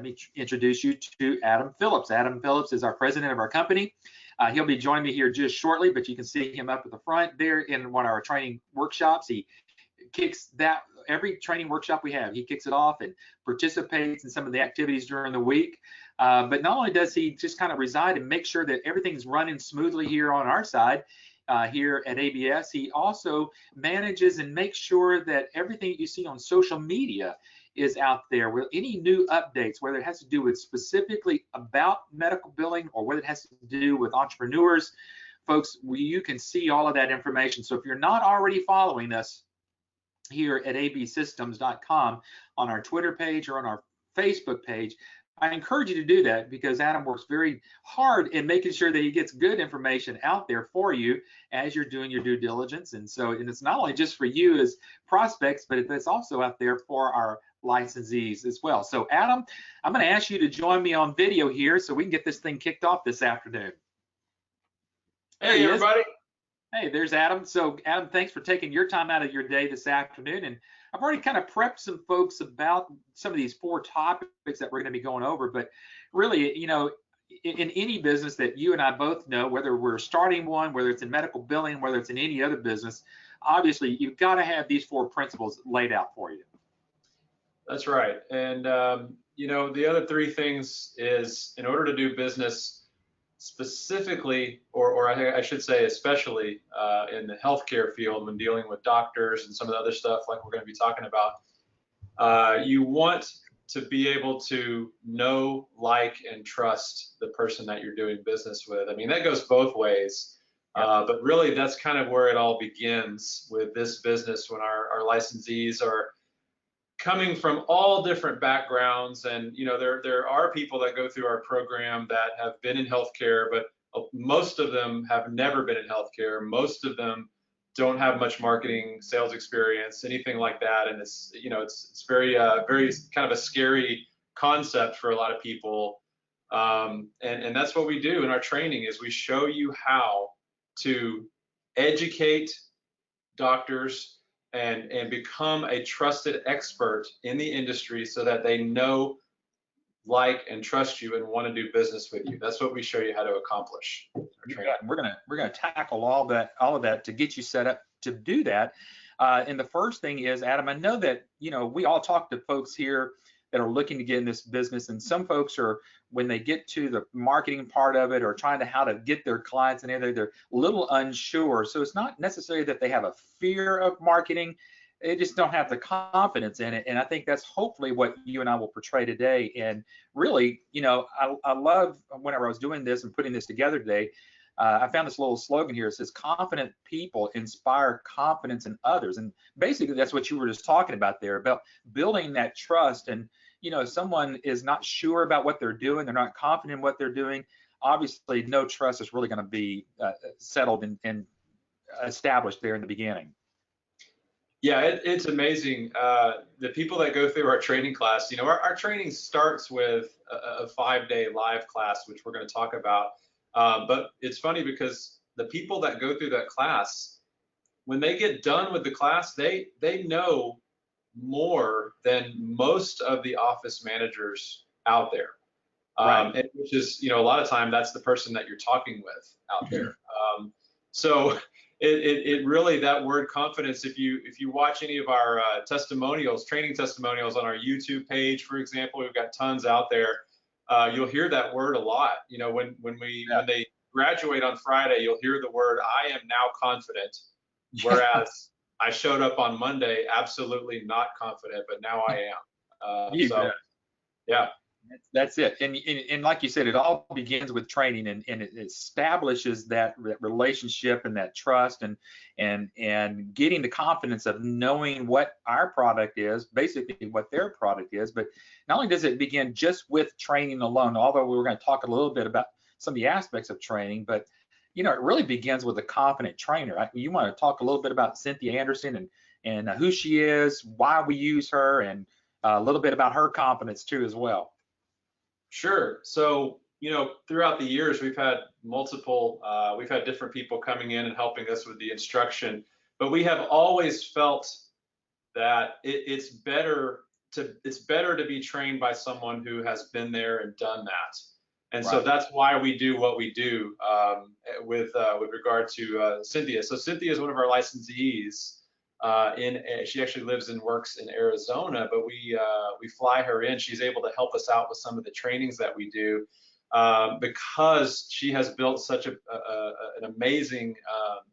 me introduce you to Adam Phillips. Adam Phillips is our president of our company. He'll be joining me here just shortly, but you can see him up at the front there in one of our training workshops. He kicks that every training workshop we have. He kicks it off and participates in some of the activities during the week. But not only does he just kind of reside and make sure that everything's running smoothly here on our side, here at ABS, he also manages and makes sure that everything you see on social media is out there with any new updates, whether it has to do with specifically about medical billing or whether it has to do with entrepreneurs. Folks, you can see all of that information. So if you're not already following us here at absystems.com on our Twitter page or on our Facebook page, I encourage you to do that, because Adam works very hard in making sure that he gets good information out there for you as you're doing your due diligence. And it's not only just for you as prospects, but it's also out there for our licensees as well. So Adam, I'm going to ask you to join me on video here so we can get this thing kicked off this afternoon. Hey everybody. Hey, there's Adam. So Adam, thanks for taking your time out of your day this afternoon. And I've already kind of prepped some folks about some of these 4 topics that we're going to be going over. But really, you know, in any business that you and I both know, whether we're starting one, whether it's in medical billing, whether it's in any other business, obviously you've got to have these 4 principles laid out for you. That's right. And, you know, the other 3 things is, in order to do business specifically, or I should say especially in the healthcare field, when dealing with doctors and some of the other stuff like we're going to be talking about, you want to be able to know, like, and trust the person that you're doing business with. I mean, that goes both ways, but really that's kind of where it all begins with this business, when our licensees are coming from all different backgrounds. And you know, there are people that go through our program that have been in healthcare, but most of them have never been in healthcare. Most of them don't have much marketing, sales experience, anything like that. And it's, you know, it's very very kind of a scary concept for a lot of people. And that's what we do in our training, is we show you how to educate doctors and become a trusted expert in the industry, so that they know, like, and trust you and want to do business with you. That's what we show you how to accomplish. We're gonna tackle all of that to get you set up to do that. And the first thing is, Adam, I know that, you know, we all talk to folks here that are looking to get in this business, and some folks are, when they get to the marketing part of it or trying to how to get their clients and everything, they're a little unsure. So it's not necessarily that they have a fear of marketing, they just don't have the confidence in it. And I think that's hopefully what you and I will portray today. And really, you know, I love, whenever I was doing this and putting this together today, I found this little slogan here. It says, confident people inspire confidence in others. And basically that's what you were just talking about there, about building that trust. And you know, if someone is not sure about what they're doing, they're not confident in what they're doing, obviously no trust is really going to be settled and established there in the beginning. Yeah, it's amazing. The people that go through our training class, you know, our training starts with a 5-day live class, which we're going to talk about. But it's funny, because the people that go through that class, when they get done with the class, they know more than most of the office managers out there. Right. Which is, you know, a lot of time that's the person that you're talking with out there. So it really, that word confidence, if you watch any of our testimonials, training testimonials on our YouTube page, for example, we've got tons out there. You'll hear that word a lot. You know, when they graduate on Friday, you'll hear the word, I am now confident. Whereas I showed up on Monday absolutely not confident, but now I am. So, yeah. That's it. And like you said, it all begins with training, and it establishes that relationship and that trust, and getting the confidence of knowing what our product is, basically what their product is. But not only does it begin just with training alone, although we're going to talk a little bit about some of the aspects of training, but you know, it really begins with a confident trainer. You want to talk a little bit about Cynthia Anderson and who she is, why we use her, and a little bit about her confidence too as well. Sure. So, you know, throughout the years, we've had different people coming in and helping us with the instruction, but we have always felt that it's better it's better to be trained by someone who has been there and done that. And so Right. that's why we do what we do with regard to Cynthia. So Cynthia is one of our licensees. She actually lives and works in Arizona, but we fly her in. She's able to help us out with some of the trainings that we do because she has built such an amazing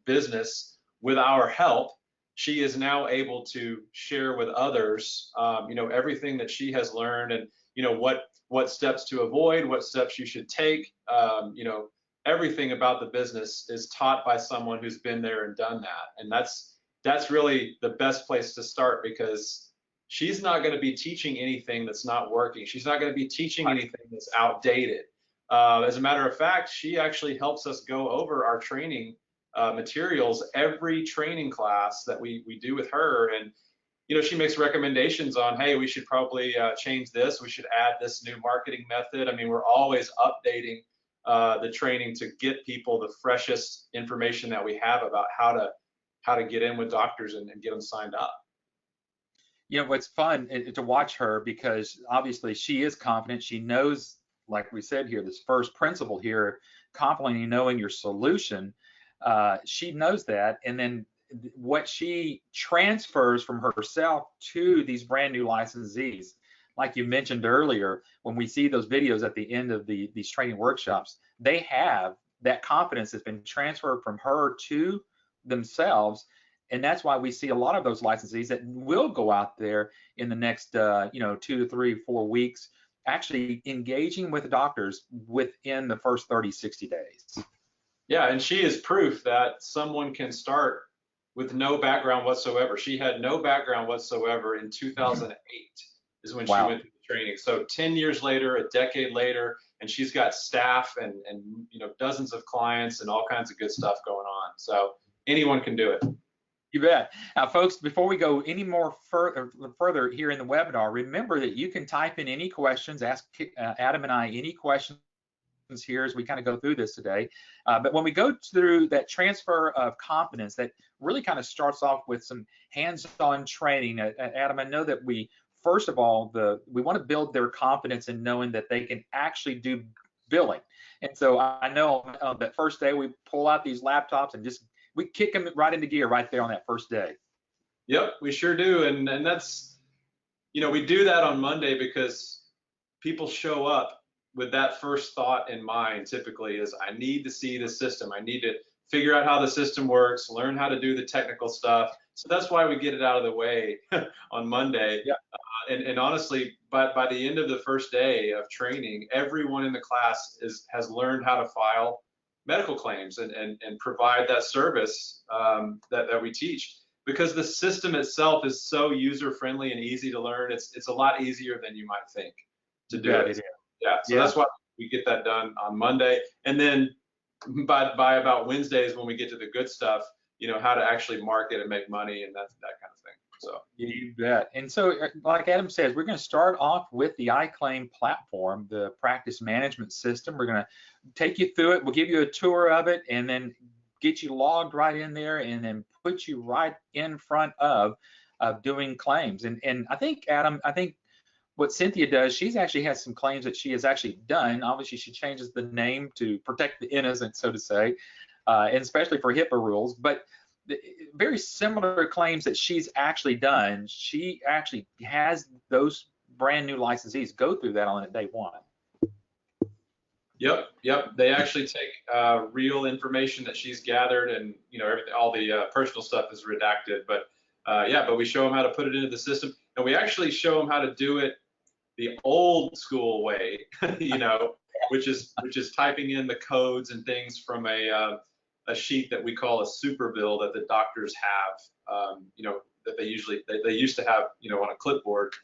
business with our help. She is now able to share with others, everything that she has learned, and what steps to avoid, what steps you should take. Everything about the business is taught by someone who's been there and done that, and that's really the best place to start, because she's not going to be teaching anything that's not working. She's not going to be teaching anything that's outdated. As a matter of fact, she actually helps us go over our training materials every training class that we do with her. And she makes recommendations on, hey, we should probably change this, we should add this new marketing method. I mean, we're always updating the training to get people the freshest information that we have about how to get in with doctors and get them signed up. What's fun to watch her, because obviously she is confident. She knows, like we said here, this first principle here, confidently knowing your solution. She knows that, and then what she transfers from herself to these brand new licensees, like you mentioned earlier, when we see those videos at the end of these training workshops, they have that confidence that's been transferred from her to themselves. And that's why we see a lot of those licensees that will go out there in the next 2 to 3, 4 weeks, actually engaging with doctors within the first 30, 60 days. Yeah, and she is proof that someone can start with no background whatsoever. She had no background whatsoever in 2008 is when she went through the training. So 10 years later, a decade later, and she's got staff and dozens of clients and all kinds of good stuff going on. So anyone can do it. You bet. Now, folks, before we go any more further here in the webinar, remember that you can type in any questions, ask Adam and I any questions here as we kind of go through this today. But when we go through that transfer of confidence, that really kind of starts off with some hands-on training. Adam, I know that first of all, we want to build their confidence in knowing that they can actually do billing. And so I know that first day we pull out these laptops and we kick them right into gear right there on that first day. Yep, we sure do. And that's, we do that on Monday because people show up with that first thought in mind. Typically is, I need to see the system. I need to figure out how the system works, learn how to do the technical stuff. So that's why we get it out of the way on Monday. Yeah. And honestly, by the end of the first day of training, everyone in the class has learned how to file medical claims and provide that service that we teach, because the system itself is so user-friendly and easy to learn. It's a lot easier than you might think to do it. Yeah, so that's why we get that done on Monday. And then by about Wednesdays, when we get to the good stuff, how to actually market and make money and that kind of thing. So you bet. And so, like Adam says, we're going to start off with the iClaim platform, the practice management system. We're going to take you through it. We'll give you a tour of it, and then get you logged right in there, and then put you right in front of doing claims. And I think, Adam, what Cynthia does, she's actually has some claims that she has actually done. Obviously, she changes the name to protect the innocent, so to say, and especially for HIPAA rules. But very similar claims that she's actually done, she actually has those brand new licensees go through that on day one. Yep. They actually take real information that she's gathered, and all the personal stuff is redacted. But but we show them how to put it into the system, and we actually show them how to do it the old school way, which is typing in the codes and things from a sheet that we call a super bill that the doctors have, that they used to have, on a clipboard.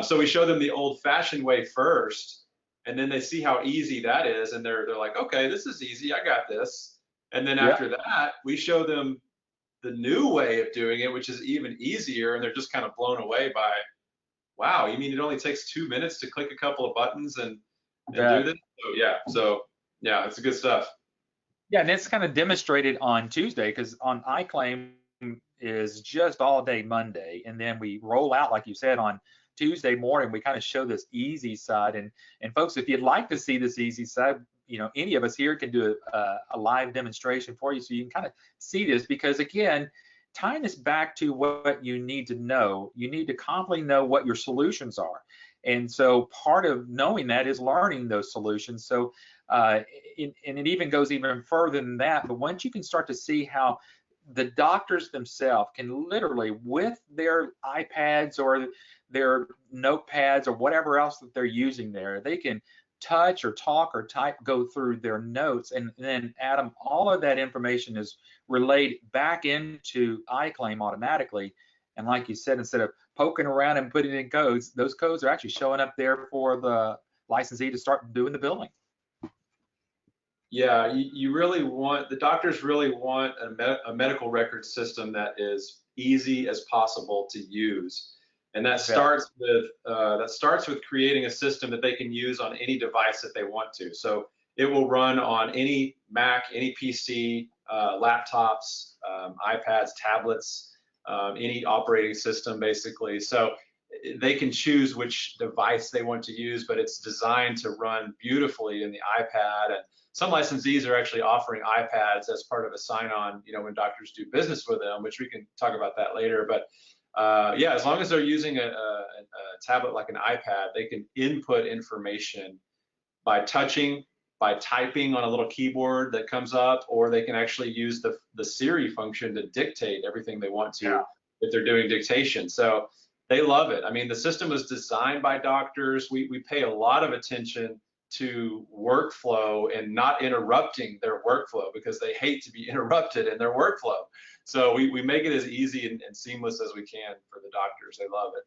So we show them the old-fashioned way first, and then they see how easy that is, and they're like, okay, this is easy, I got this. And then after that, we show them the new way of doing it, which is even easier, and they're just kind of blown away by, wow, you mean it only takes 2 minutes to click a couple of buttons and do this? So it's good stuff. Yeah, and it's kind of demonstrated on Tuesday, because on iClaim is just all day Monday, and then we roll out, like you said, on Tuesday morning, we kind of show this easy side. And folks, if you'd like to see this easy side, any of us here can do a live demonstration for you so you can kind of see this, because again, tying this back to what you need to know, you need to confidently know what your solutions are. And so part of knowing that is learning those solutions. So, and it even goes even further than that, but once you can start to see how the doctors themselves can literally, with their iPads or their notepads or whatever else that they're using there, they can touch or talk or type, go through their notes, and then Adam, all of that information is relayed back into iClaim automatically. And like you said, instead of poking around and putting in codes, those codes are actually showing up there for the licensee to start doing the billing. Yeah, you really want, the doctors really want a medical record system that is easy as possible to use. And that starts with creating a system that they can use on any device that they want to. So it will run on any Mac, any PC, laptops, iPads, tablets, any operating system basically. So they can choose which device they want to use, but it's designed to run beautifully in the iPad. And some licensees are actually offering iPads as part of a sign-on, when doctors do business with them, which we can talk about that later. But yeah, as long as they're using a tablet like an iPad, they can input information by touching, by typing on a little keyboard that comes up, or they can actually use the Siri function to dictate everything they want to if they're doing dictation. So they love it. I mean, the system was designed by doctors. We pay a lot of attention to workflow and not interrupting their workflow, because they hate to be interrupted in their workflow. So we make it as easy and seamless as we can for the doctors. They love it.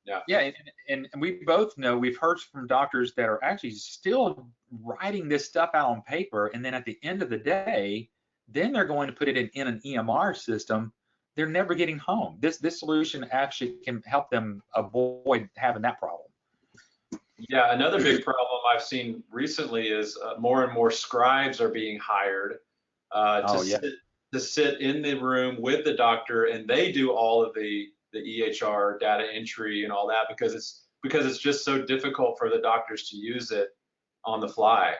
Yeah. Yeah, and we both know, we've heard from doctors that are actually still writing this stuff out on paper, and then at the end of the day, then they're going to put it in an EMR system. They're never getting home. This solution actually can help them avoid having that problem. Yeah, another big problem I've seen recently is more and more scribes are being hired to sit in the room with the doctor, and they do all of the EHR data entry and all that, because it's just so difficult for the doctors to use it on the fly.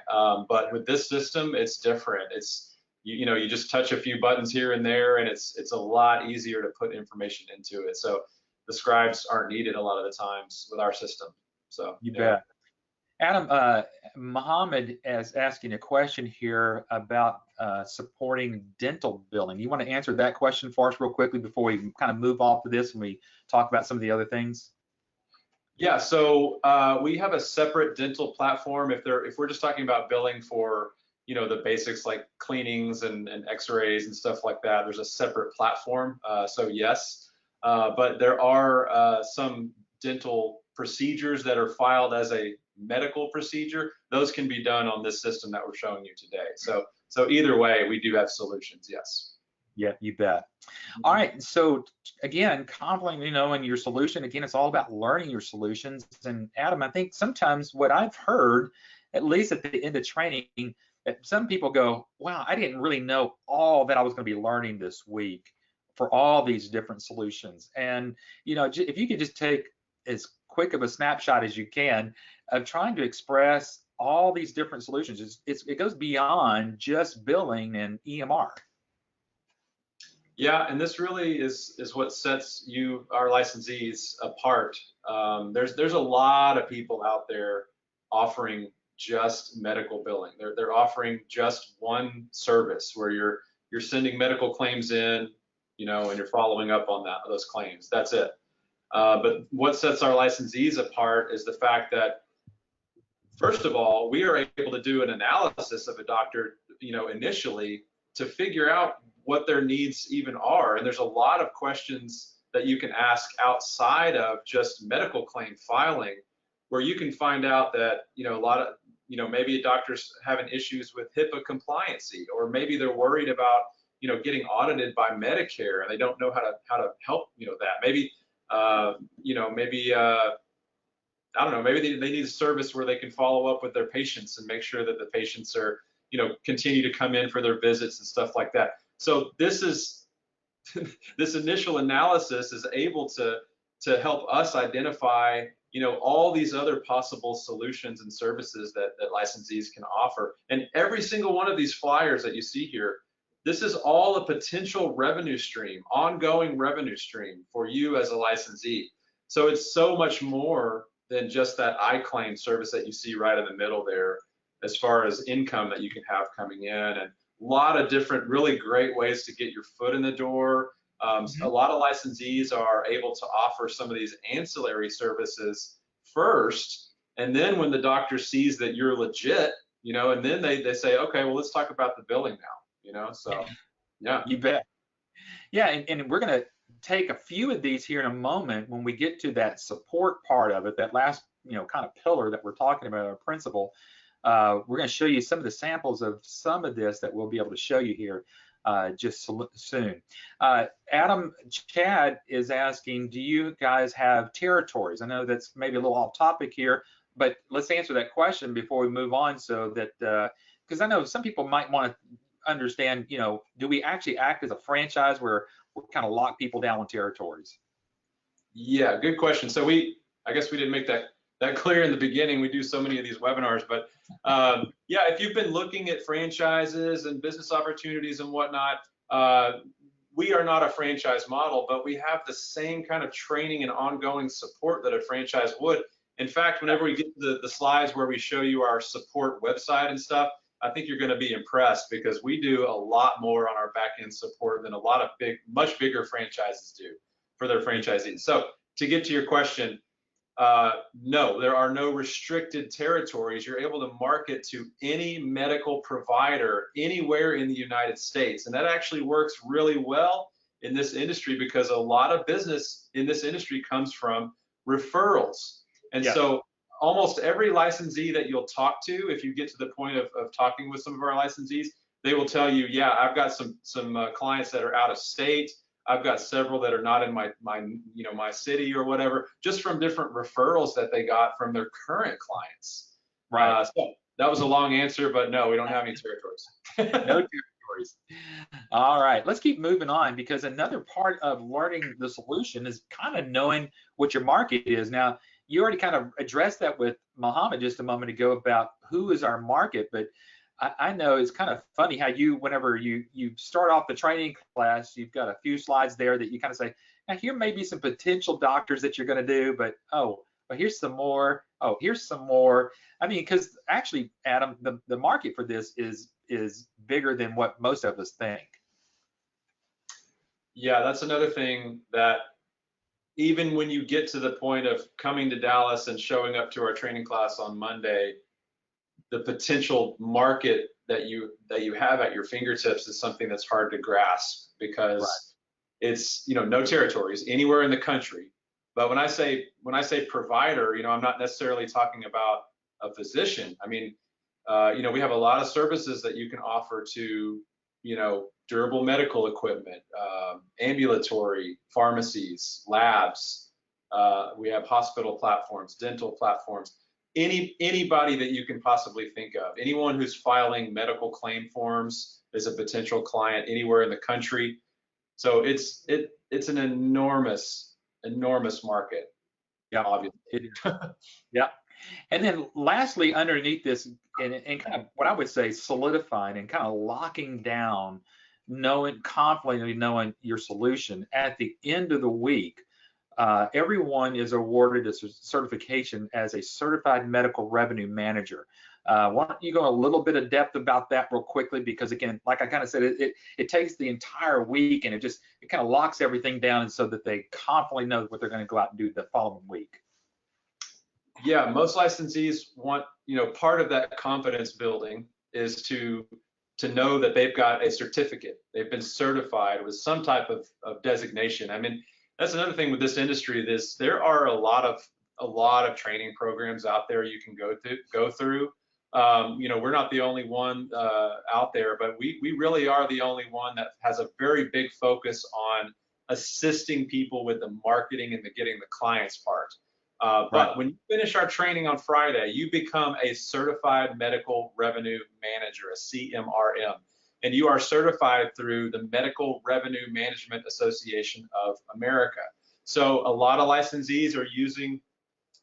But with this system, it's different. It's you just touch a few buttons here and there, and it's a lot easier to put information into it. So the scribes aren't needed a lot of the times with our system. So you bet. Adam, Mohammed is asking a question here about supporting dental billing. You want to answer that question for us real quickly before we kind of move off of this and we talk about some of the other things? Yeah, so we have a separate dental platform. If we're just talking about billing for the basics like cleanings and x-rays and stuff like that, there's a separate platform. So yes, but there are some dental procedures that are filed as a medical procedure. Those can be done on this system that we're showing you today. So either way, we do have solutions. Yes. Yeah, you bet. All right. So again, confidently knowing your solution. Again, it's all about learning your solutions. And Adam, I think sometimes what I've heard, at least at the end of training, that some people go, wow, I didn't really know all that I was going to be learning this week for all these different solutions. And if you could just take as quick of a snapshot as you can of trying to express all these different solutions. It goes beyond just billing and EMR. Yeah, and this really is what sets our licensees, apart. There's a lot of people out there offering just medical billing. They're offering just one service where you're sending medical claims in, and you're following up on those claims. That's it. But what sets our licensees apart is the fact that, first of all, we are able to do an analysis of a doctor, initially to figure out what their needs even are. And there's a lot of questions that you can ask outside of just medical claim filing, where you can find out that, a lot of, maybe a doctor's having issues with HIPAA compliancy, or maybe they're worried about, getting audited by Medicare and they don't know how to help, that. Maybe I don't know, maybe they need a service where they can follow up with their patients and make sure that the patients are, continue to come in for their visits and stuff like that. So this initial analysis is able to to help us identify, all these other possible solutions and services that licensees can offer. And every single one of these flyers that you see here, this is all a potential revenue stream, ongoing revenue stream for you as a licensee. So it's so much more than just that iClaim service that you see right in the middle there, as far as income that you can have coming in, and a lot of different really great ways to get your foot in the door. A lot of licensees are able to offer some of these ancillary services first, and then when the doctor sees that you're legit, and then they say, okay, well, let's talk about the billing now, so yeah. You bet. Yeah, and we're going to take a few of these here in a moment when we get to that support part of it, that last, kind of pillar that we're talking about, our principle. We're going to show you some of the samples of some of this that we'll be able to show you here just soon. Adam Chad is asking, do you guys have territories? I know that's maybe a little off topic here, but let's answer that question before we move on, so that, because I know some people might want to understand, do we actually act as a franchise where we kind of lock people down with territories? Yeah, good question. So I guess we didn't make that clear in the beginning. We do so many of these webinars, but yeah, if you've been looking at franchises and business opportunities and whatnot, we are not a franchise model, but we have the same kind of training and ongoing support that a franchise would. In fact, whenever we get to the slides where we show you our support website and stuff, I think you're going to be impressed, because we do a lot more on our back-end support than a lot of much bigger franchises do for their franchisees. So to get to your question, no, there are no restricted territories. You're able to market to any medical provider anywhere in the United States. And that actually works really well in this industry, because a lot of business in this industry comes from referrals. And so almost every licensee that you'll talk to, if you get to the point of talking with some of our licensees, they will tell you, yeah, I've got some clients that are out of state. I've got several that are not in my city or whatever, just from different referrals that they got from their current clients. Right. So that was a long answer, but no, we don't have any territories. No territories. All right, let's keep moving on, because another part of learning the solution is kind of knowing what your market is. Now, you already kind of addressed that with Muhammad just a moment ago about who is our market, but I know it's kind of funny how whenever you start off the training class, you've got a few slides there that you kind of say, now here may be some potential doctors that you're going to do, but here's some more. Oh, here's some more. I mean, because actually, Adam, the market for this is bigger than what most of us think. Yeah, that's another thing, that even when you get to the point of coming to Dallas and showing up to our training class on Monday, the potential market that you have at your fingertips is something that's hard to grasp, because it's no territories anywhere in the country. But when I say provider, I'm not necessarily talking about a physician. I mean, we have a lot of services that you can offer to durable medical equipment, ambulatory pharmacies, labs. We have hospital platforms, dental platforms. Anybody that you can possibly think of, anyone who's filing medical claim forms is a potential client anywhere in the country. So it's an enormous market. Yeah, obviously. Yeah. And then lastly, underneath this, and kind of what I would say solidifying and kind of locking down, confidently knowing your solution, at the end of the week, everyone is awarded a certification as a certified medical revenue manager. Why don't you go a little bit of depth about that real quickly, because again, like I kind of said, it takes the entire week, and it kind of locks everything down, and so that they confidently know what they're going to go out and do the following week. Yeah, most licensees want, part of that confidence building is to know that they've got a certificate. They've been certified with some type of designation. I mean, that's another thing with this industry. There are a lot of training programs out there you can go through. We're not the only one out there, but we really are the only one that has a very big focus on assisting people with the marketing and getting the clients part. But when you finish our training on Friday, you become a certified medical revenue manager, a CMRM, and you are certified through the Medical Revenue Management Association of America. So a lot of licensees are using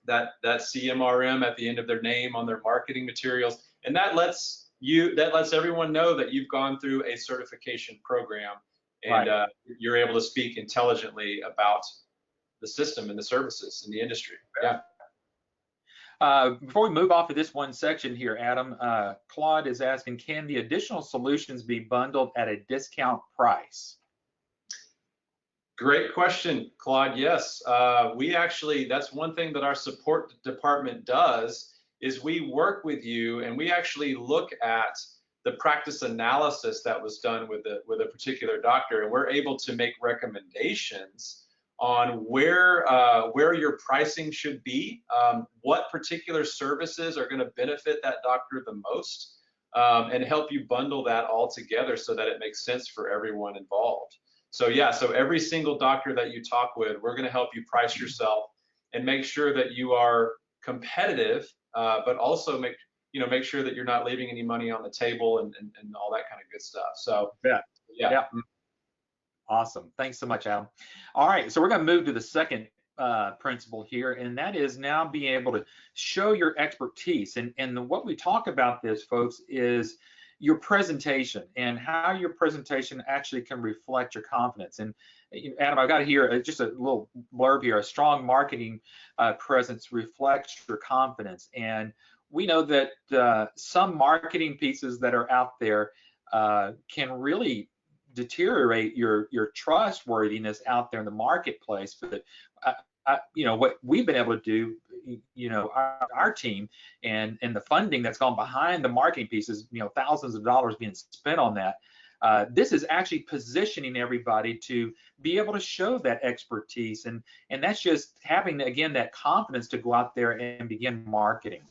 that CMRM at the end of their name on their marketing materials, and that lets everyone know that you've gone through a certification program, and Right. you're able to speak intelligently about the system and the services in the industry. Yeah. Before we move off of this one section here, Adam, Claude is asking, can the additional solutions be bundled at a discount price? Great question, Claude. Yes, we actually, that's one thing that our support department does, is we work with you and we actually look at the practice analysis that was done with a particular doctor, and we're able to make recommendations on where your pricing should be, what particular services are going to benefit that doctor the most, and help you bundle that all together so that it makes sense for everyone involved. So yeah, so every single doctor that you talk with, we're going to help you price yourself and make sure that you are competitive, but also make sure that you're not leaving any money on the table and all that kind of good stuff. So yeah. Awesome. Thanks so much, Adam. All right, so we're going to move to the second principle here, and that is now being able to show your expertise. And what we talk about this, folks, is your presentation and how your presentation actually can reflect your confidence. And Adam, I've got here just a little blurb here. A strong marketing presence reflects your confidence. And we know that some marketing pieces that are out there can really deteriorate your trustworthiness out there in the marketplace. But what we've been able to do, our team and the funding that's gone behind the marketing pieces, thousands of dollars being spent on that. This is actually positioning everybody to be able to show that expertise, and that's just having, again, that confidence to go out there and begin marketing.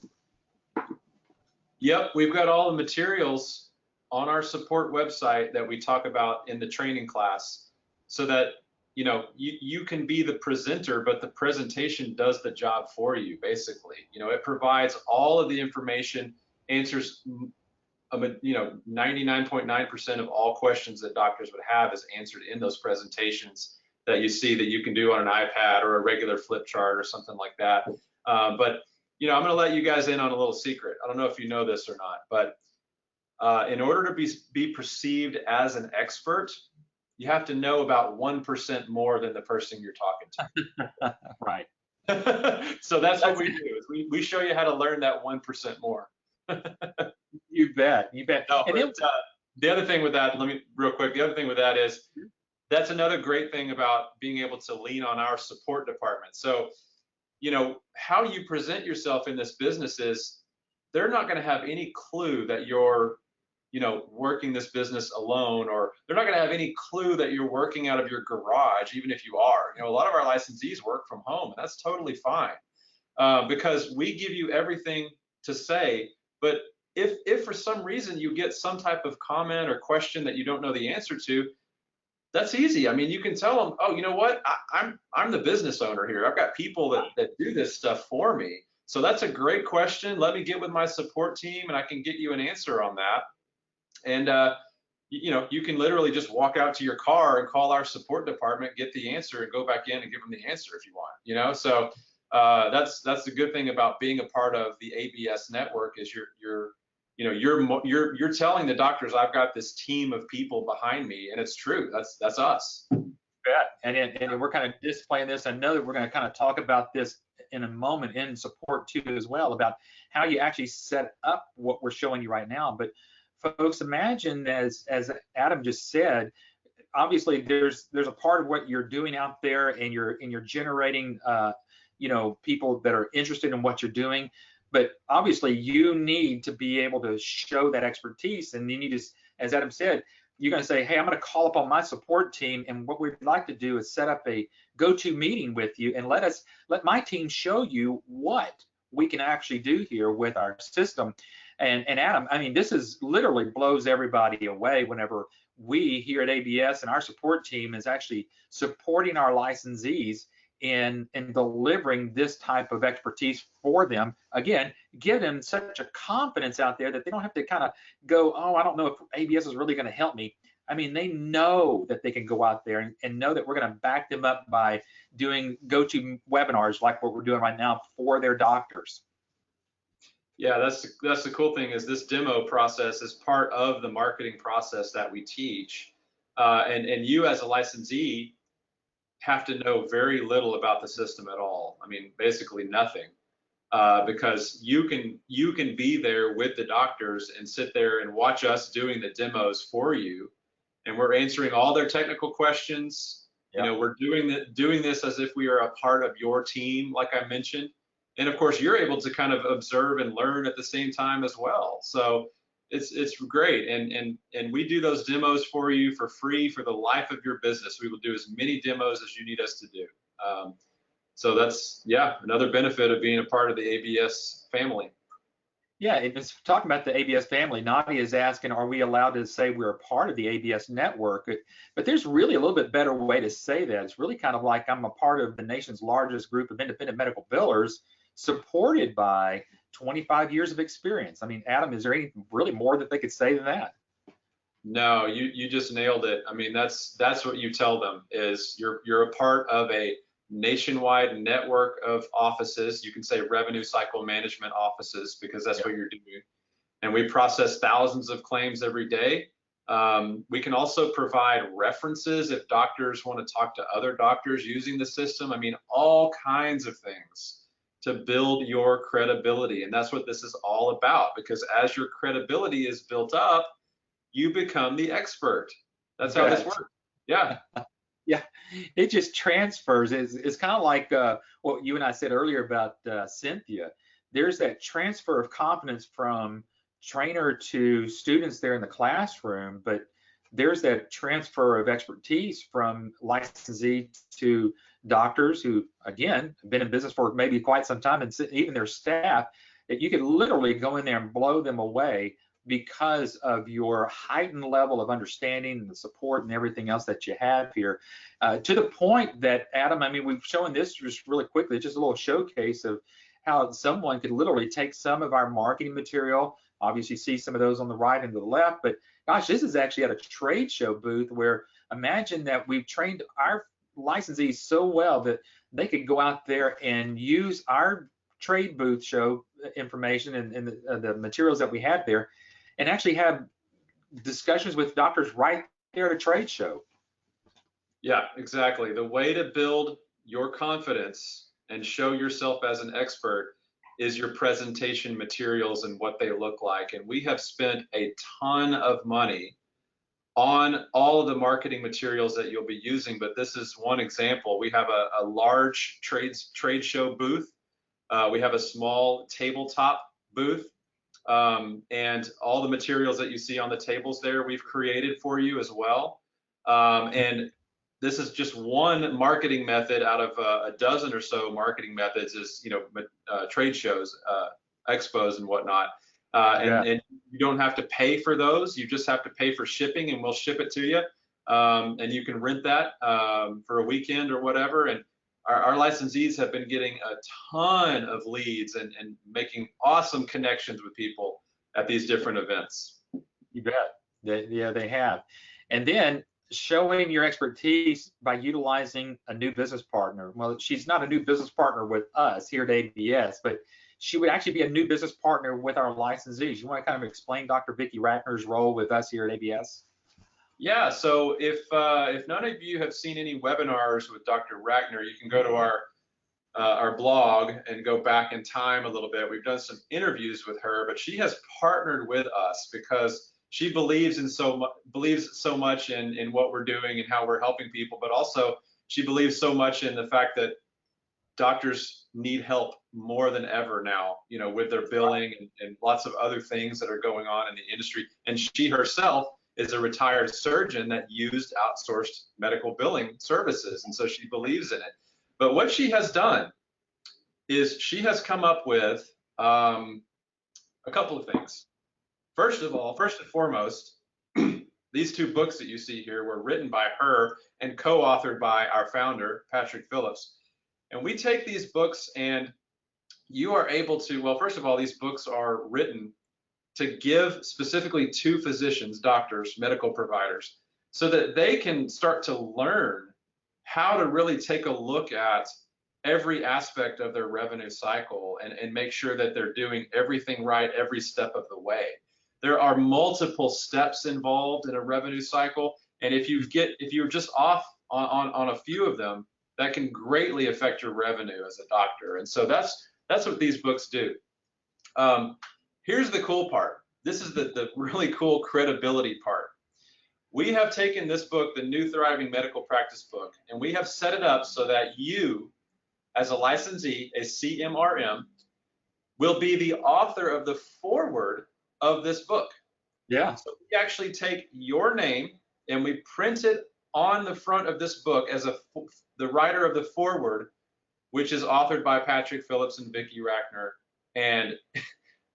Yep, we've got all the materials on our support website that we talk about in the training class, so that you can be the presenter, but the presentation does the job for you, basically. It provides all of the information, answers 99.9% of all questions that doctors would have is answered in those presentations that you see, that you can do on an iPad or a regular flip chart or something like that. But I'm going to let you guys in on a little secret. I don't know if you know this or not, but in order to be perceived as an expert, you have to know about 1% more than the person you're talking to. Right. So that's what we do, is we show you how to learn that 1% more. You bet. No, and the other thing with that, real quick, the other thing with that is, that's another great thing about being able to lean on our support department. So, how you present yourself in this business is, they're not going to have any clue that you're working this business alone, or they're not going to have any clue that you're working out of your garage, even if you are. A lot of our licensees work from home, and that's totally fine, because we give you everything to say. But if for some reason you get some type of comment or question that you don't know the answer to, that's easy. I mean, you can tell them, oh, you know what? I'm the business owner here. I've got people that do this stuff for me. So that's a great question. Let me get with my support team, and I can get you an answer on that. And you can literally just walk out to your car and call our support department, get the answer, and go back in and give them the answer if you want. So that's the good thing about being a part of the ABS network, is you're telling the doctors, I've got this team of people behind me, and it's true. That's us. Yeah, and we're kind of displaying this. I know that we're going to kind of talk about this in a moment in support too as well, about how you actually set up what we're showing you right now. But folks, imagine, as Adam just said, obviously there's a part of what you're doing out there, and you're generating people that are interested in what you're doing. But obviously you need to be able to show that expertise, and you need to, as Adam said, you're going to say, hey, I'm going to call upon my support team, and what we'd like to do is set up a go-to meeting with you, and let my team show you what we can actually do here with our system. And Adam, I mean, this is literally blows everybody away whenever we here at ABS and our support team is actually supporting our licensees in delivering this type of expertise for them. Again, give them such a confidence out there that they don't have to kind of go, oh, I don't know if ABS is really going to help me. I mean, they know that they can go out there and know that we're going to back them up by doing go-to webinars like what we're doing right now for their doctors. Yeah, that's the cool thing, is this demo process is part of the marketing process that we teach. And you as a licensee have to know very little about the system at all. I mean, basically nothing, because you can be there with the doctors and sit there and watch us doing the demos for you, and we're answering all their technical questions. Yep. You know, we're doing this as if we are a part of your team, like I mentioned. And of course, you're able to kind of observe and learn at the same time as well. So it's great. And we do those demos for you for free for the life of your business. We will do as many demos as you need us to do. So that's, yeah, another benefit of being a part of the ABS family. Yeah, it's talking about the ABS family. Nadia is asking, are we allowed to say we're a part of the ABS network? But there's really a little bit better way to say that. It's really kind of like I'm a part of the nation's largest group of independent medical billers, supported by 25 years of experience. I mean, Adam, is there any really more that they could say than that? No, you just nailed it. I mean, that's what you tell them, is you're a part of a nationwide network of offices. You can say revenue cycle management offices, because that's what you're doing. And we process thousands of claims every day. We can also provide references if doctors want to talk to other doctors using the system. I mean, all kinds of things to build your credibility. And that's what this is all about, because as your credibility is built up, you become the expert. That's how this works. Yeah. Yeah, it just transfers. It's kind of like what you and I said earlier about Cynthia. There's that transfer of confidence from trainer to students there in the classroom, but there's that transfer of expertise from licensee to doctors who, again, have been in business for maybe quite some time, and even their staff, that you could literally go in there and blow them away because of your heightened level of understanding and the support and everything else that you have here. To the point that, Adam, I mean, we've shown this just really quickly, just a little showcase of how someone could literally take some of our marketing material. Obviously, you see some of those on the right and the left, but gosh, this is actually at a trade show booth where, imagine that we've trained our licensees so well that they could go out there and use our trade booth show information and the materials that we have there, and actually have discussions with doctors right there at a trade show. Yeah, exactly. The way to build your confidence and show yourself as an expert is your presentation materials and what they look like. And we have spent a ton of money on all of the marketing materials that you'll be using, but this is one example. We have a large trade show booth. We have a small tabletop booth. And all the materials that you see on the tables there, we've created for you as well. And this is just one marketing method out of a dozen or so marketing methods, is, you know, trade shows, expos and whatnot. And you don't have to pay for those. You just have to pay for shipping, and we'll ship it to you. And you can rent that for a weekend or whatever. And our licensees have been getting a ton of leads and making awesome connections with people at these different events. You bet. They have. And then showing your expertise by utilizing a new business partner. Well, she's not a new business partner with us here at ABS, but she would actually be a new business partner with our licensees. You want to kind of explain Dr. Vicki Ratner's role with us here at ABS? Yeah, so if none of you have seen any webinars with Dr. Ratner, you can go to our blog and go back in time a little bit. We've done some interviews with her, but she has partnered with us because she believes so much in what we're doing and how we're helping people, but also she believes so much in the fact that doctors need help more than ever now, you know, with their billing and lots of other things that are going on in the industry. And she herself is a retired surgeon that used outsourced medical billing services, and so she believes in it. But what she has done is she has come up with a couple of things. First and foremost, these two books that you see here were written by her and co-authored by our founder, Patrick Phillips. And we take these books, and you are able to, well, first of all, these books are written to give specifically to physicians, doctors, medical providers, so that they can start to learn how to really take a look at every aspect of their revenue cycle and make sure that they're doing everything right every step of the way. There are multiple steps involved in a revenue cycle, and if you're just off on a few of them, that can greatly affect your revenue as a doctor. And so that's what these books do. Here's the cool part. This is the really cool credibility part. We have taken this book, the New Thriving Medical Practice book, and we have set it up so that you, as a licensee, a CMRM, will be the author of the foreword of this book. Yeah. So we actually take your name and we print it on the front of this book as the writer of the foreword, which is authored by Patrick Phillips and Vicki Rackner. And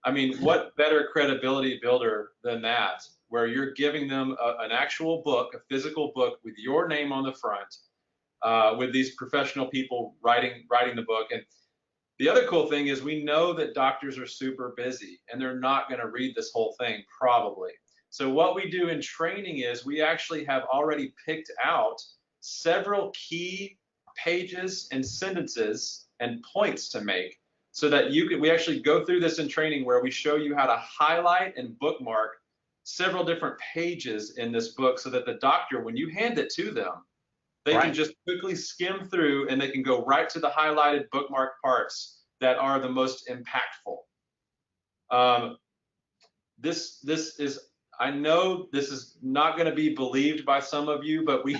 I mean, what better credibility builder than that, where you're giving them an actual book, a physical book with your name on the front, with these professional people writing the book. And the other cool thing is we know that doctors are super busy and they're not going to read this whole thing probably. So what we do in training is we actually have already picked out several key pages and sentences and points to make, so that we actually go through this in training where we show you how to highlight and bookmark several different pages in this book, so that the doctor, when you hand it to them, they can just quickly skim through and they can go right to the highlighted bookmark parts that are the most impactful. This is, I know this is not going to be believed by some of you, but we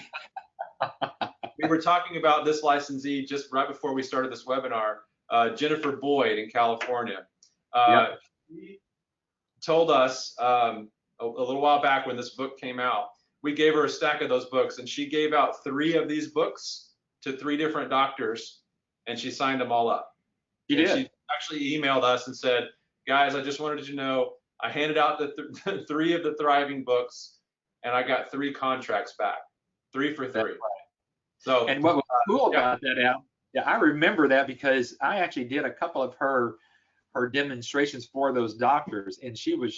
were talking about this licensee just right before we started this webinar, Jennifer Boyd in California. She told us a little while back when this book came out, we gave her a stack of those books, and she gave out 3 of these books to 3 different doctors, and she signed them all up. She actually emailed us and said, guys, I just wanted you to know I handed out the 3 of the Thriving books, and I got 3 contracts back, 3 for 3. Right. So, and what was cool about that, Al, I remember that because I actually did a couple of her demonstrations for those doctors, and she was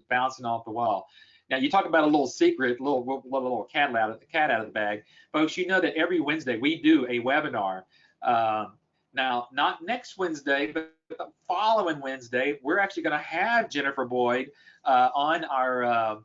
bouncing off the wall. Now, you talk about a little secret, little cat out of the bag. Folks, you know that every Wednesday we do a webinar. Now, not next Wednesday, but the following Wednesday, we're actually going to have Jennifer Boyd on our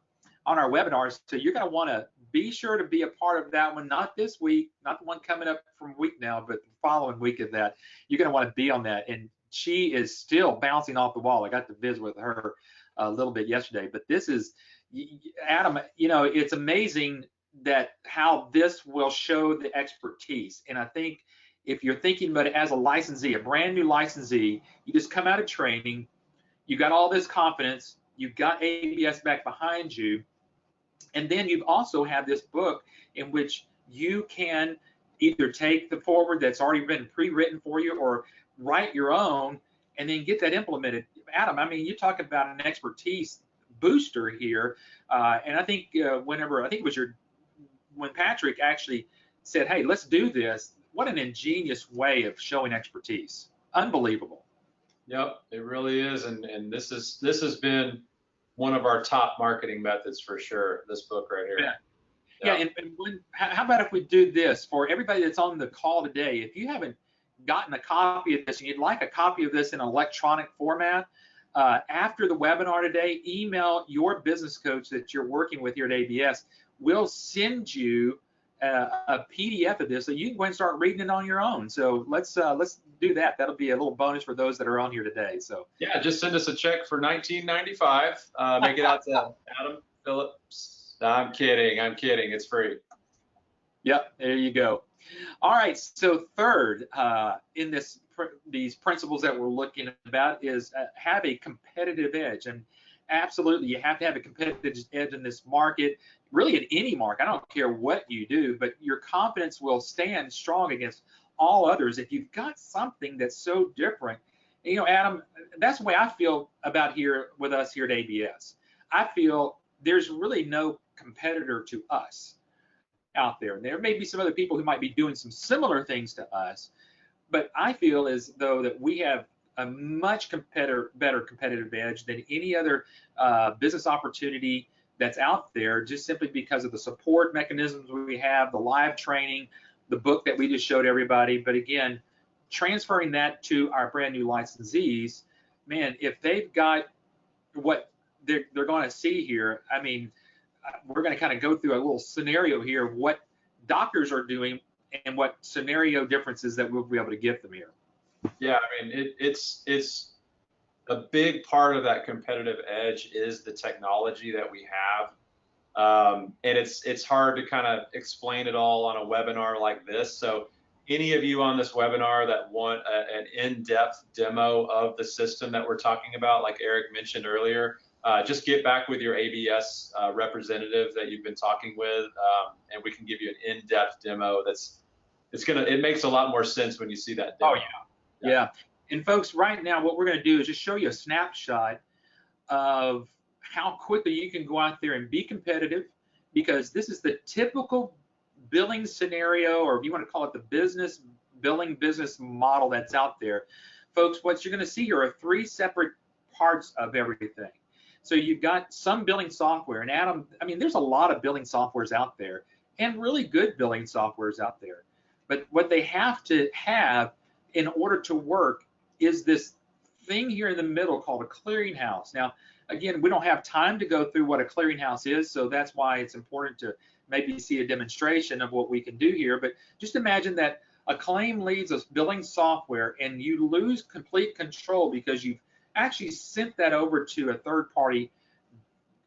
webinars. So you're going to want to be sure to be a part of that one, not this week, not the one coming up from a week now, but the following week of that. You're going to want to be on that. And she is still bouncing off the wall. I got to visit with her a little bit yesterday, but this is, Adam, you know, it's amazing that how this will show the expertise. And I think if you're thinking about it as a licensee, a brand new licensee, you just come out of training, you got all this confidence, you've got ABS back behind you, and then you also have this book in which you can either take the forward that's already been pre-written for you or write your own and then get that implemented. Adam, I mean, you talk about an expertise booster here, and I think when Patrick actually said, hey, let's do this, what an ingenious way of showing expertise. Unbelievable. Yep, it really is, and this has been one of our top marketing methods for sure, this book right here. Yeah, and how about if we do this for everybody that's on the call today? If you haven't gotten a copy of this and you'd like a copy of this in electronic format, after the webinar today, email your business coach that you're working with here at ABS. We'll send you a PDF of this so you can go and start reading it on your own. So let's do that. That'll be a little bonus for those that are on here today. So yeah, just send us a check for $19.95. Make it out to Adam Phillips. I'm kidding. It's free. Yep, there you go. All right. So third in these principles that we're looking about is have a competitive edge. And absolutely, you have to have a competitive edge in this market, really in any market. I don't care what you do, but your confidence will stand strong against all others if you've got something that's so different. And, you know, Adam, that's the way I feel about here with us here at ABS. I feel there's really no competitor to us out there. There may be some other people who might be doing some similar things to us, but I feel as though that we have a much better competitive edge than any other business opportunity that's out there, just simply because of the support mechanisms we have, the live training, the book that we just showed everybody. But again, transferring that to our brand new licensees, man, if they've got what they're going to see here, I mean, we're going to kind of go through a little scenario here of what doctors are doing and what scenario differences that we'll be able to give them here. Yeah, I mean, it's a big part of that competitive edge is the technology that we have. And it's hard to kind of explain it all on a webinar like this. So any of you on this webinar that want an in-depth demo of the system that we're talking about, like Eric mentioned earlier, just get back with your ABS representative that you've been talking with, and we can give you an in-depth demo. It makes a lot more sense when you see that demo. Oh yeah. And folks, right now what we're going to do is just show you a snapshot of how quickly you can go out there and be competitive, because this is the typical billing scenario, or if you want to call it the billing business model that's out there. Folks, what you're going to see here are 3 separate parts of everything. So you've got some billing software, and Adam, I mean, there's a lot of billing softwares out there, and really good billing softwares out there. But what they have to have in order to work is this thing here in the middle called a clearinghouse. Now, again, we don't have time to go through what a clearinghouse is, so that's why it's important to maybe see a demonstration of what we can do here. But just imagine that a claim leaves a billing software and you lose complete control because you've actually sent that over to a third-party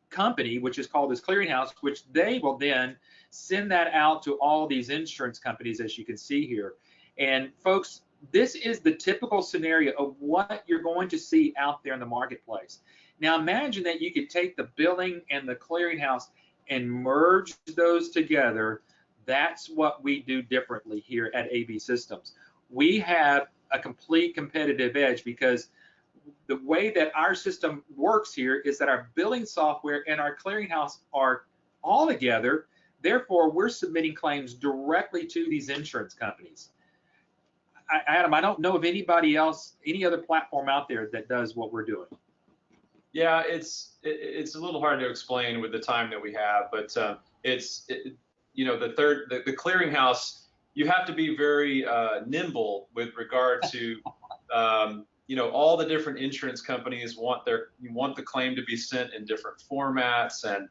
company, which is called this clearinghouse, which they will then send that out to all these insurance companies, as you can see here. And folks, this is the typical scenario of what you're going to see out there in the marketplace. Now imagine that you could take the billing and the clearinghouse and merge those together. That's what we do differently here at AB Systems. We have a complete competitive edge because the way that our system works here is that our billing software and our clearinghouse are all together. Therefore, we're submitting claims directly to these insurance companies. Adam, I don't know of anybody else, any other platform out there that does what we're doing. Yeah, it's a little hard to explain with the time that we have, but the clearinghouse, you have to be very nimble with regard to all the different insurance companies want the claim to be sent in different formats, and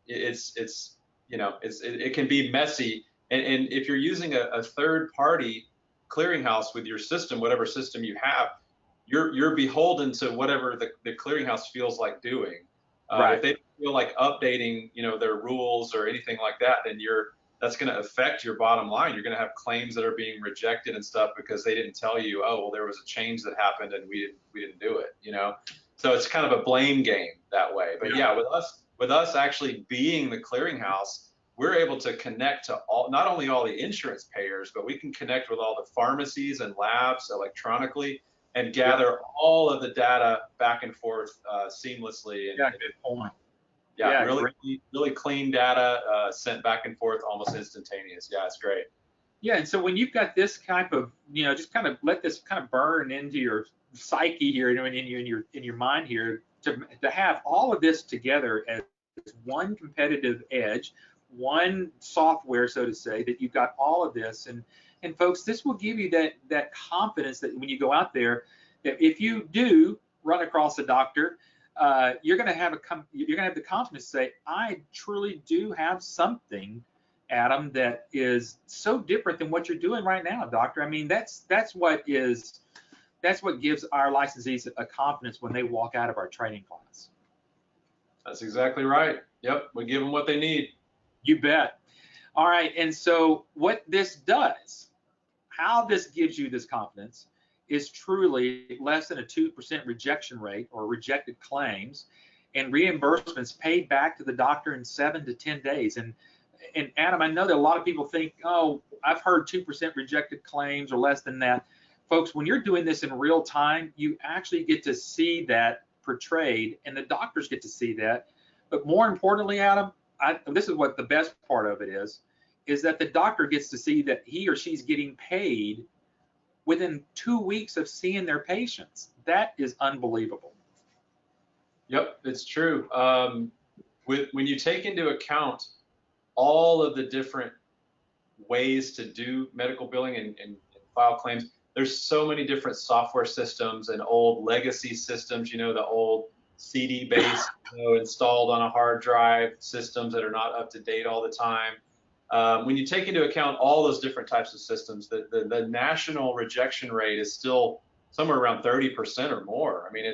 it can be messy, and if you're using a third party clearinghouse with your system, whatever system you have, you're beholden to whatever the clearinghouse feels like doing. Right. If they feel like updating, their rules or anything like that, then that's going to affect your bottom line. You're going to have claims that are being rejected and stuff because they didn't tell you, oh, well, there was a change that happened and we didn't do it, So it's kind of a blame game that way. But yeah, with us actually being the clearinghouse, we're able to connect to not only all the insurance payers, but we can connect with all the pharmacies and labs electronically and gather all of the data back and forth seamlessly. And, good point. Yeah, really clean data sent back and forth, almost instantaneous. Yeah, it's great. Yeah, and so when you've got this type of, just kind of let this kind of burn into your psyche here, in your mind here, to have all of this together as one competitive edge, one software, so to say, that you've got all of this, and folks, this will give you that confidence that when you go out there, that if you do run across a doctor, you're going to have the confidence to say, I truly do have something, Adam, that is so different than what you're doing right now, doctor. I mean, that's what gives our licensees a confidence when they walk out of our training class. That's exactly right. Yep, we give them what they need. You bet. All right, and so what this does, how this gives you this confidence, is truly less than a 2% rejection rate or rejected claims, and reimbursements paid back to the doctor in 7 to 10 days. And Adam, I know that a lot of people think, oh, I've heard 2% rejected claims or less than that. Folks, when you're doing this in real time, you actually get to see that portrayed, and the doctors get to see that. But more importantly, Adam, this is what the best part of it is that the doctor gets to see that he or she's getting paid within 2 weeks of seeing their patients. That is unbelievable. Yep, it's true. when you take into account all of the different ways to do medical billing and file claims, there's so many different software systems and old legacy systems, the old CD-based, installed on a hard drive systems that are not up to date all the time. When you take into account all those different types of systems, the national rejection rate is still somewhere around 30% or more. I mean,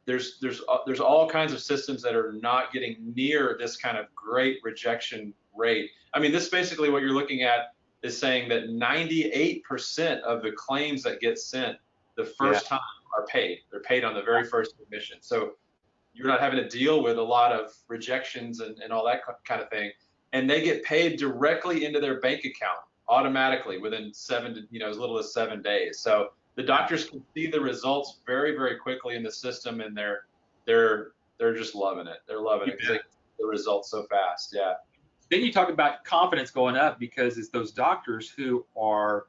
there's all kinds of systems that are not getting near this kind of great rejection rate. I mean, this basically what you're looking at is saying that 98% of the claims that get sent the first time are paid. They're paid on the very first submission. So you're not having to deal with a lot of rejections and all that kind of thing. And they get paid directly into their bank account automatically within as little as 7 days. So the doctors can see the results very, very quickly in the system, and they're just loving it. They're loving it because they get the results so fast. Yeah. Then you talk about confidence going up because it's those doctors who are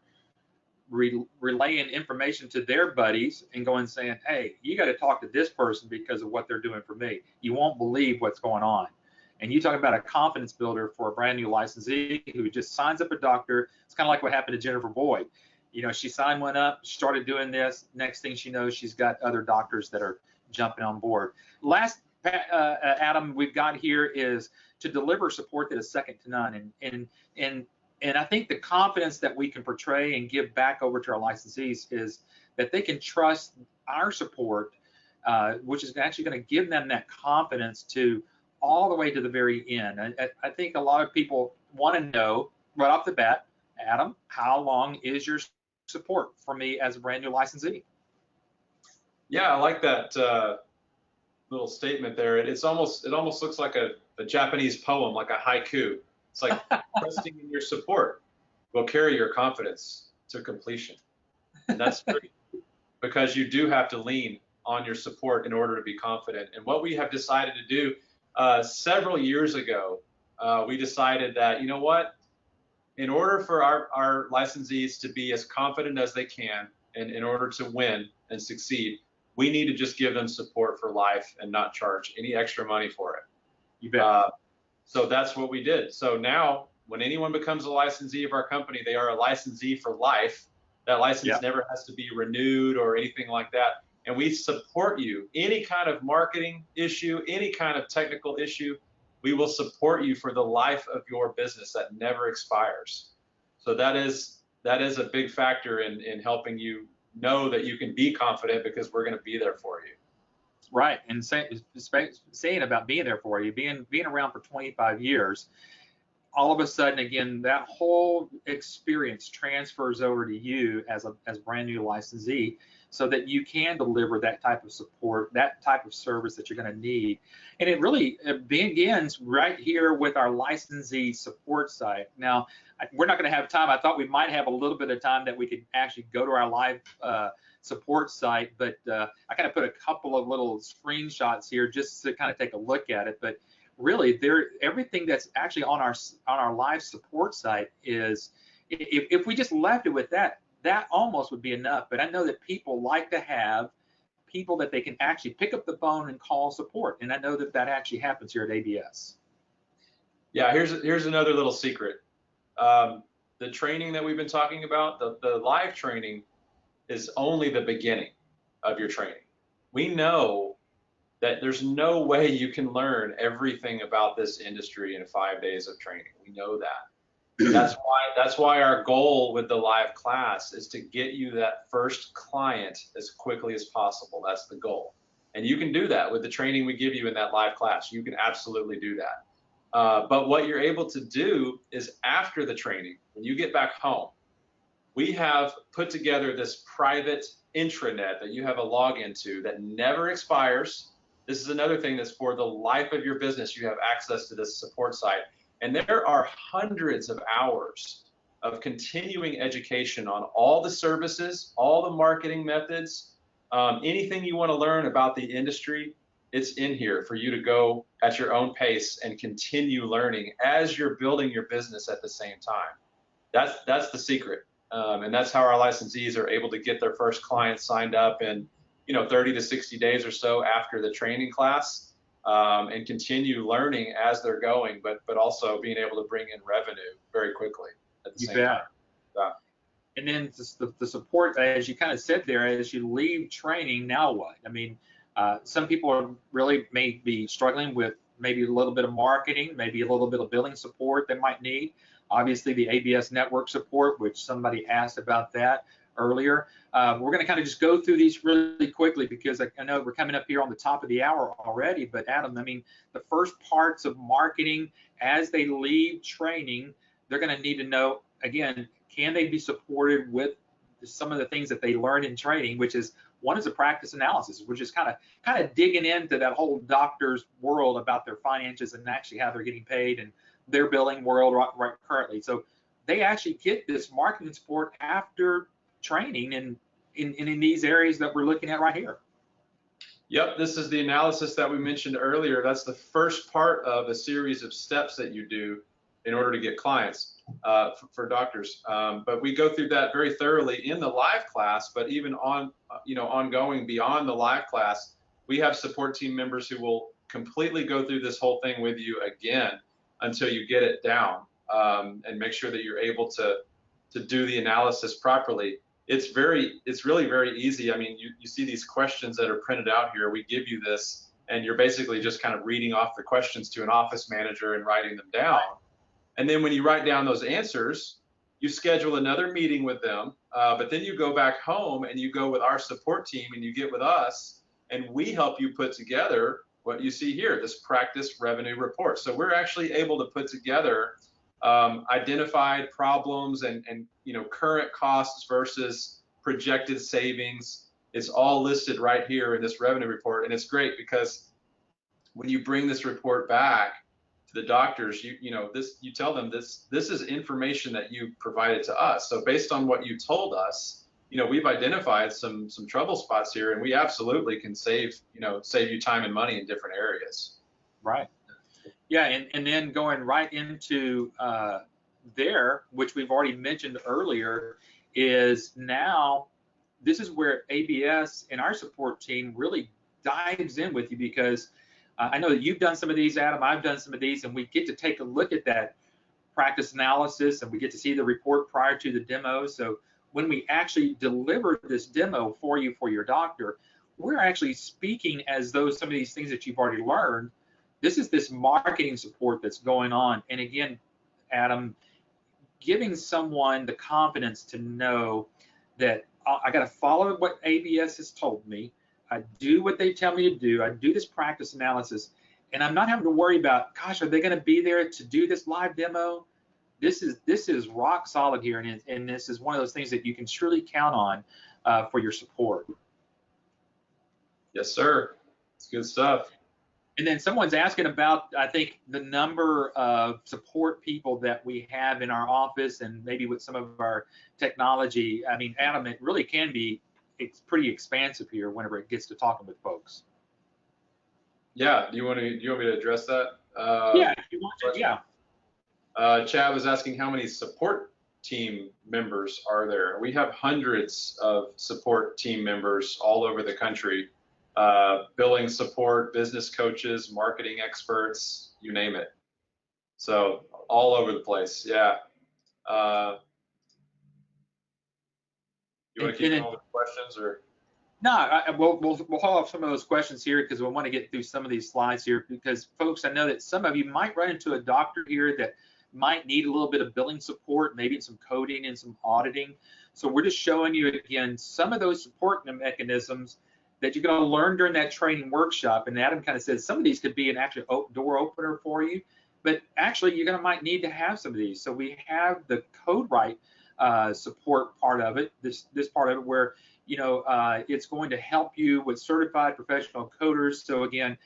relaying information to their buddies and going saying, hey, you got to talk to this person because of what they're doing for me. You won't believe what's going on. And you talk about a confidence builder for a brand new licensee who just signs up a doctor. It's kind of like what happened to Jennifer Boyd. She signed one up, started doing this. Next thing she knows, she's got other doctors that are jumping on board. Last, Adam, we've got here is to deliver support that is second to none. And I think the confidence that we can portray and give back over to our licensees is that they can trust our support, which is actually going to give them that confidence to all the way to the very end. I think a lot of people want to know right off the bat, Adam, how long is your support for me as a brand new licensee? Yeah, I like that little statement there. It almost looks like a Japanese poem, like a haiku. It's like trusting in your support will carry your confidence to completion. And that's true because you do have to lean on your support in order to be confident. And what we have decided to do several years ago, we decided that, you know what, in order for our licensees to be as confident as they can, and in order to win and succeed, we need to just give them support for life and not charge any extra money for it. You bet. So that's what we did. So now when anyone becomes a licensee of our company, they are a licensee for life. That license never has to be renewed or anything like that. And we support you. Any kind of marketing issue, any kind of technical issue, we will support you for the life of your business that never expires. So that is a big factor in helping you know that you can be confident because we're going to be there for you. Right. And saying about being there for you, being around for 25 years, all of a sudden, again, that whole experience transfers over to you as a brand new licensee so that you can deliver that type of support, that type of service that you're going to need. And it really begins right here with our licensee support site. Now, we're not going to have time. I thought we might have a little bit of time that we could actually go to our live support site, but I kind of put a couple of little screenshots here just to kind of take a look at it. But really, everything that's actually on our live support site is, if we just left it with that almost would be enough. But I know that people like to have people that they can actually pick up the phone and call support, and I know that actually happens here at ABS. Yeah, here's another little secret. The training that we've been talking about, the live training, is only the beginning of your training. We know that there's no way you can learn everything about this industry in 5 days of training. We know that. That's why our goal with the live class is to get you that first client as quickly as possible. That's the goal. And you can do that with the training we give you in that live class. You can absolutely do that. But what you're able to do is after the training, when you get back home, we have put together this private intranet that you have a login to that never expires. This is another thing that's for the life of your business. You have access to this support site. And there are hundreds of hours of continuing education on all the services, all the marketing methods, anything you want to learn about the industry. It's in here for you to go at your own pace and continue learning as you're building your business at the same time. That's the secret. And that's how our licensees are able to get their first clients signed up in 30 to 60 days or so after the training class. and continue learning as they're going, but also being able to bring in revenue very quickly at the You same bet. time. Yeah. And then the support, as you kind of said there, as you leave training, now what? I mean, some people are really may be struggling with maybe a little bit of marketing, maybe a little bit of billing support they might need. Obviously, the ABS network support, which somebody asked about that earlier. We're going to kind of just go through these really quickly because I know we're coming up here on the top of the hour already. But Adam, I mean, the first parts of marketing as they leave training, they're going to need to know, again, can they be supported with some of the things that they learn in training, which is one is a practice analysis, which is kind of digging into that whole doctor's world about their finances and actually how they're getting paid and their billing world right currently. So they actually get this marketing support after training and in these areas that we're looking at right here. Yep, this is the analysis that we mentioned earlier. That's the first part of a series of steps that you do in order to get clients for doctors. But we go through that very thoroughly in the live class, but even ongoing beyond the live class, we have support team members who will completely go through this whole thing with you again until you get it down and make sure that you're able to do the analysis properly. It's really very easy. I mean, you see these questions that are printed out here. We give you this, and you're basically just kind of reading off the questions to an office manager and writing them down. And then when you write down those answers, you schedule another meeting with them. But then you go back home and you go with our support team and you get with us, and we help you put together what you see here, this practice revenue report. So we're actually able to put together identified problems and current costs versus projected savings. It's all listed right here in this revenue report, and it's great because when you bring this report back to the doctors, you tell them this is information that you provided to us. So based on what you told us, we've identified some trouble spots here, and we absolutely can save you time and money in different areas. Right. Yeah, and then going right into there, which we've already mentioned earlier, is now this is where ABS and our support team really dives in with you because I know that you've done some of these, Adam, I've done some of these, and we get to take a look at that practice analysis and we get to see the report prior to the demo. So when we actually deliver this demo for you for your doctor, we're actually speaking as though some of these things that you've already learned. This is this marketing support that's going on. And again, Adam, giving someone the confidence to know that I got to follow what ABS has told me. I do what they tell me to do. I do this practice analysis, and I'm not having to worry about, gosh, are they going to be there to do this live demo? This is rock solid here, and this is one of those things that you can surely count on for your support. Yes, sir. It's good stuff. And then someone's asking about, I think, the number of support people that we have in our office and maybe with some of our technology. I mean, Adam, it really can be, it's pretty expansive here whenever it gets to talking with folks. Yeah, do you want me to address that? Yeah, if you want to, yeah. Chad was asking how many support team members are there. We have hundreds of support team members all over the country. Billing support, business coaches, marketing experts, you name it. So all over the place. Yeah. You want to keep going with questions or? No, we'll hold off some of those questions here because we want to get through some of these slides here because folks, I know that some of you might run into a doctor here that might need a little bit of billing support, maybe some coding and some auditing. So we're just showing you again some of those support mechanisms that you're going to learn during that training workshop. And Adam kind of said some of these could be an actual door opener for you, but actually you're going to might need to have some of these. So we have the CodeWrite support part of it, this part of it where it's going to help you with certified professional coders. So again,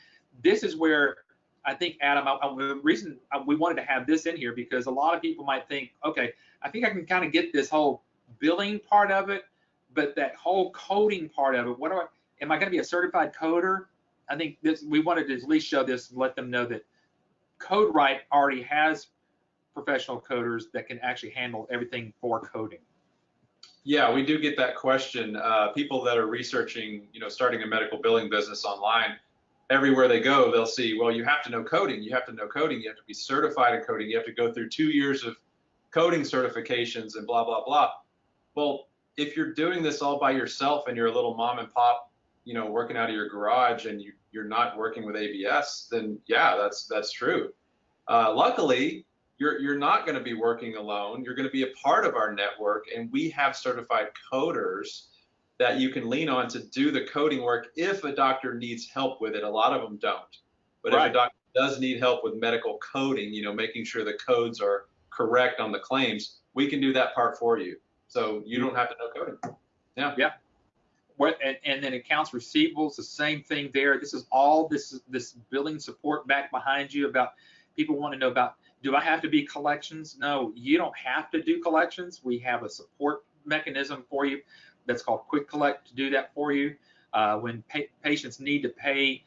this is where I think, Adam, the reason we wanted to have this in here because a lot of people might think, okay, I think I can kind of get this whole billing part of it, but that whole coding part of it, am I going to be a certified coder? I think we wanted to at least show this and let them know that CodeWrite already has professional coders that can actually handle everything for coding. Yeah, we do get that question. People that are researching, starting a medical billing business online, everywhere they go, they'll see, well, you have to know coding, you have to know coding, you have to be certified in coding, you have to go through 2 years of coding certifications and blah, blah, blah. Well, if you're doing this all by yourself and you're a little mom and pop, working out of your garage and you're not working with ABS, then yeah, that's true. Luckily, you're not going to be working alone. You're going to be a part of our network, and we have certified coders that you can lean on to do the coding work if a doctor needs help with it. A lot of them don't. But Right. If a doctor does need help with medical coding, making sure the codes are correct on the claims, we can do that part for you. So you don't have to know coding. Yeah. Yeah. And then accounts receivables, the same thing there. This is all this billing support back behind you. About people want to know about, do I have to be collections? No, you don't have to do collections. We have a support mechanism for you that's called Quick Collect to do that for you. When patients need to pay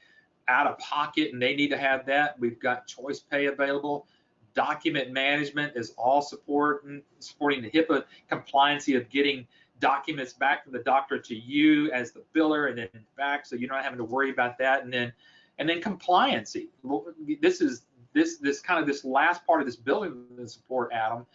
out of pocket and they need to have that, we've got Choice Pay available. Document management is all supporting the HIPAA compliancy of getting documents back from the doctor to you as the biller and then back, so you're not having to worry about that. And then compliancy. This kind of this last part of this billing support, Adam,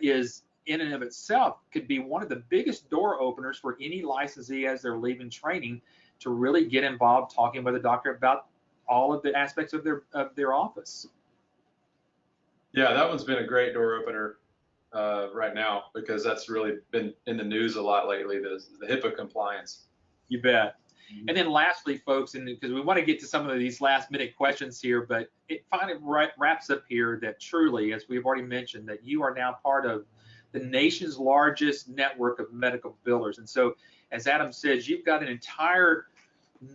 is in and of itself could be one of the biggest door openers for any licensee as they're leaving training to really get involved talking with a doctor about all of the aspects of their office. Yeah, that one's been a great door opener right now, because that's really been in the news a lot lately, the HIPAA compliance. You bet. And then lastly, folks, and because we want to get to some of these last minute questions here, but it finally wraps up here that truly, as we've already mentioned, that you are now part of the nation's largest network of medical billers. And so, as Adam says, you've got an entire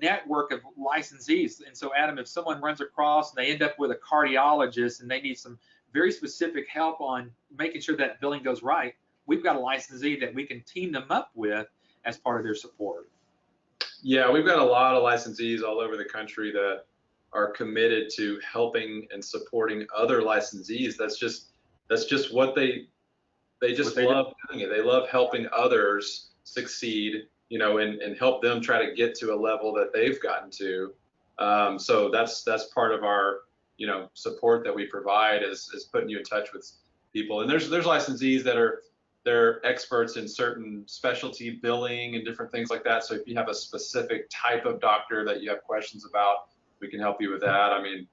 network of licensees. And so, Adam, if someone runs across and they end up with a cardiologist and they need some very specific help on making sure that billing goes right, we've got a licensee that we can team them up with as part of their support. Yeah, we've got a lot of licensees all over the country that are committed to helping and supporting other licensees. That's just what they love doing it. They love helping others succeed, and help them try to get to a level that they've gotten to. So that's part of our support that we provide, is putting you in touch with people. And there's licensees that they're experts in certain specialty billing and different things like that. So if you have a specific type of doctor that you have questions about, we can help you with that. I mean,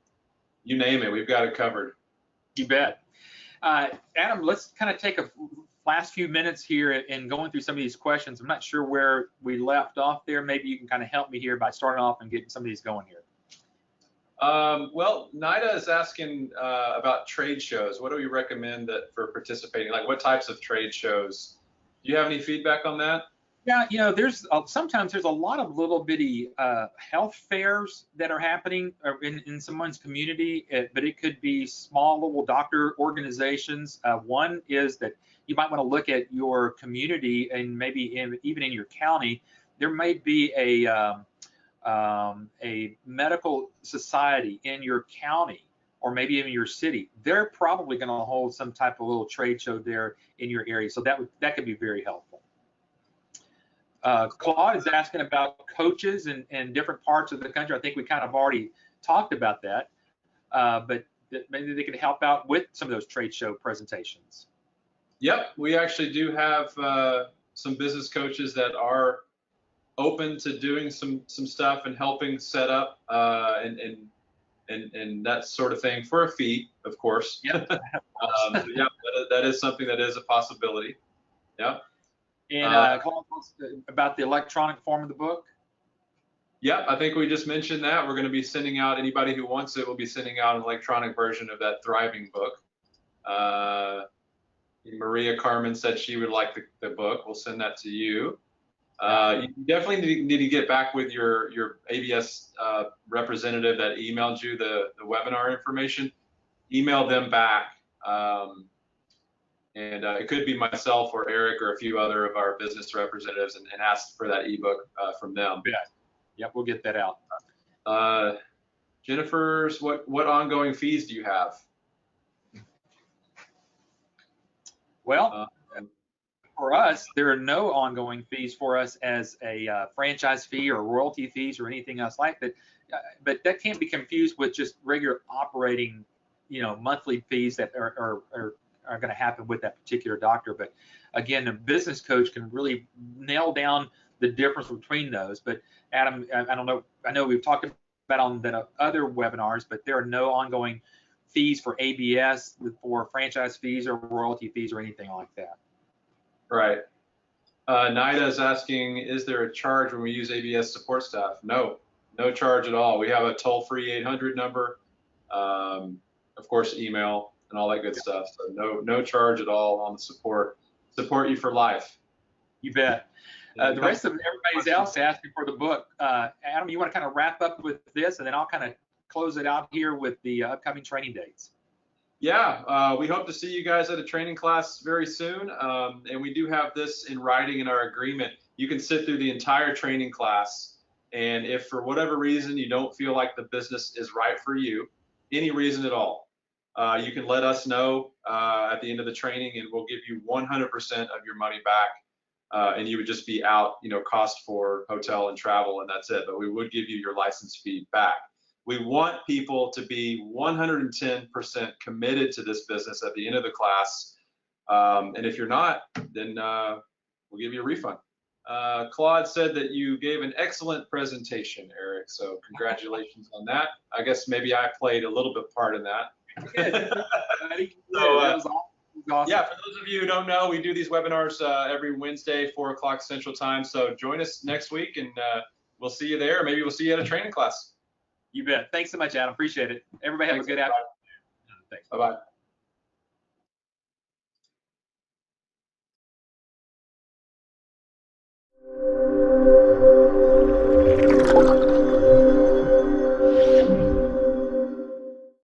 you name it, we've got it covered. You bet. Adam, let's kind of take a last few minutes here in going through some of these questions. I'm not sure where we left off there. Maybe you can kind of help me here by starting off and getting some of these going here. Well, Nida is asking about trade shows. What do we recommend for participating? Like, what types of trade shows? Do you have any feedback on that? Yeah, there's sometimes there's a lot of little bitty health fairs that are happening in someone's community, but it could be small little doctor organizations. One is that you might want to look at your community, and maybe even in your county, there may be a medical society in your county, or maybe even your city. They're probably going to hold some type of little trade show there in your area, so that could be very helpful. Claude is asking about coaches in different parts of the country. I think we kind of already talked about that, but maybe they can help out with some of those trade show presentations. Yep, we actually do have some business coaches that are open to doing some stuff and helping set up and that sort of thing for a fee, of course. Yep. Yeah, that is something that is a possibility. Yeah. And about the electronic form of the book. Yeah, I think we just mentioned that. We're going to be sending out, anybody who wants it, we'll be sending out an electronic version of that Thriving book. Maria Carmen said she would like the book. We'll send that to you. You definitely need to get back with your ABS representative that emailed you the webinar information. Email them back. And it could be myself or Eric or a few other of our business representatives, and ask for that ebook from them. Yeah. Yep, we'll get that out. Jennifer's, what ongoing fees do you have? Well, for us, there are no ongoing fees for us as a franchise fee or royalty fees or anything else like that. But that can't be confused with just regular operating, monthly fees that are going to happen with that particular doctor. But again, a business coach can really nail down the difference between those. But Adam, I don't know. I know we've talked about on the other webinars, but there are no ongoing fees for ABS, for franchise fees or royalty fees or anything like that. Right. Nida is asking, is there a charge when we use ABS support staff? No charge at all. We have a toll-free 800 number, of course, email and all that good stuff. So no charge at all on the support you for life. You bet. The rest of everybody's else asking for the book. Adam, you want to kind of wrap up with this, and then I'll kind of close it out here with the upcoming training dates. Yeah, we hope to see you guys at a training class very soon. And we do have this in writing in our agreement. You can sit through the entire training class. And if for whatever reason you don't feel like the business is right for you, any reason at all, you can let us know at the end of the training, and we'll give you 100% of your money back. And you would just be out, cost for hotel and travel, and that's it. But we would give you your license fee back. We want people to be 110% committed to this business at the end of the class. And if you're not, then we'll give you a refund. Claude said that you gave an excellent presentation, Eric. So congratulations on that. I guess maybe I played a little bit part in that. Awesome. Yeah, for those of you who don't know, we do these webinars every Wednesday, 4 o'clock Central Time. So join us next week, and we'll see you there. Maybe we'll see you at a training class. You bet. Thanks so much, Adam. Appreciate it. Everybody have a good afternoon. Thanks. Bye-bye.